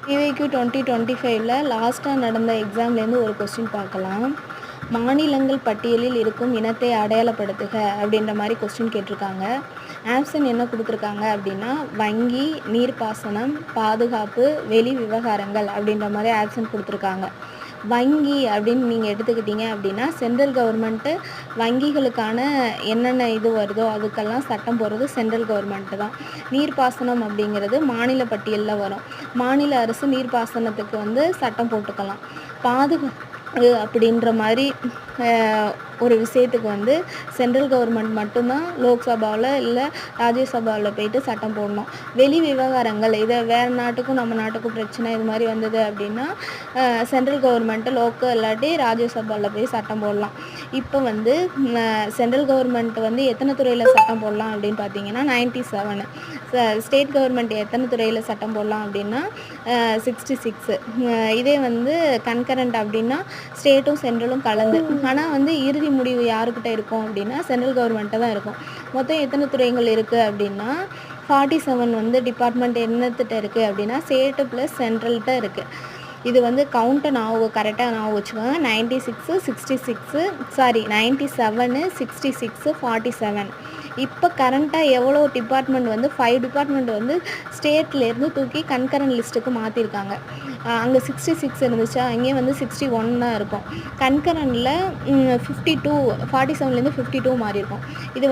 PYQ 2025ல லாஸ்ட்டாக நடந்த எக்ஸாம்லேருந்து ஒரு கொஸ்டின் பார்க்கலாம். மாநிலங்கள் பட்டியலில் இருக்கும் இனத்தை அடையாளப்படுத்துக அப்படின்ற மாதிரி கொஸ்டின் கேட்டிருக்காங்க. ஆப்ஷன் என்ன கொடுத்துருக்காங்க அப்படின்னா வங்கி, நீர்ப்பாசனம், பாதுகாப்பு, வெளி விவகாரங்கள் அப்படின்ற மாதிரி ஆப்ஷன் கொடுத்துருக்காங்க. வங்கி அப்படின்னு நீங்கள் எடுத்துக்கிட்டீங்க அப்படின்னா சென்ட்ரல் கவர்மெண்ட்டு வங்கிகளுக்கான என்னென்ன இது வருதோ அதுக்கெல்லாம் சட்டம் போடுறது சென்ட்ரல் கவர்மெண்ட்டு தான். நீர்ப்பாசனம் அப்படிங்கிறது மாநில பட்டியலில் வரும். மாநில அரசு நீர்ப்பாசனத்துக்கு வந்து சட்டம் போட்டுக்கலாம். பாதுகாப்பு அப்படின்ற மாதிரி ஒரு விஷயத்துக்கு வந்து சென்ட்ரல் கவர்மெண்ட் மட்டும்தான் லோக்சபாவில் இல்லை ராஜ்யசபாவில் போயிட்டு சட்டம் போடணும். வெளி விவகாரங்கள் இதை வேறு நாட்டுக்கும் நம்ம நாட்டுக்கும் பிரச்சனை இது மாதிரி வந்தது அப்படின்னா சென்ட்ரல் கவர்மெண்ட்டு லோக்கல் இல்லாட்டி ராஜ்யசபாவில் போய் சட்டம் போடலாம். இப்போ வந்து சென்ட்ரல் கவர்மெண்ட் வந்து எத்தனை துறையில் சட்டம் போடலாம் அப்படின்னு பார்த்தீங்கன்னா 97. ஸ்டேட் கவர்மெண்ட் எத்தனை துறையில் சட்டம் போடலாம் அப்படின்னா 66. இதே வந்து கன்கரண்ட் அப்படின்னா ஸ்டேட்டும் சென்ட்ரலும் கலந்து. ஆனால் வந்து இறுதி முடிவு யாருக்கிட்ட இருக்கும் அப்படின்னா சென்ட்ரல் கவர்மெண்ட்டை தான் இருக்கும். மொத்தம் எத்தனை துறைகள் இருக்குது அப்படின்னா 47 வந்து டிபார்ட்மெண்ட் என்னத்திட்ட இருக்குது அப்படின்னா ஸ்டேட்டு ப்ளஸ் சென்ட்ரல்கிட்ட இருக்குது. இது வந்து கரெக்டாக ஞாபகம் வச்சுக்கோங்க. 97, 66, 47. இப்போ கரண்ட்டாக எவ்வளோ டிபார்ட்மெண்ட் வந்து 5 டிபார்ட்மெண்ட் வந்து ஸ்டேட்லேருந்து தூக்கி கன்கரண்ட் லிஸ்ட்டுக்கு மாற்றிருக்காங்க. அங்கே 66 இருந்துச்சா, அங்கேயும் வந்து 61 தான் இருக்கும். கன்கரண்டில் 52, 47லேருந்து 52 மாறி இருக்கும். இது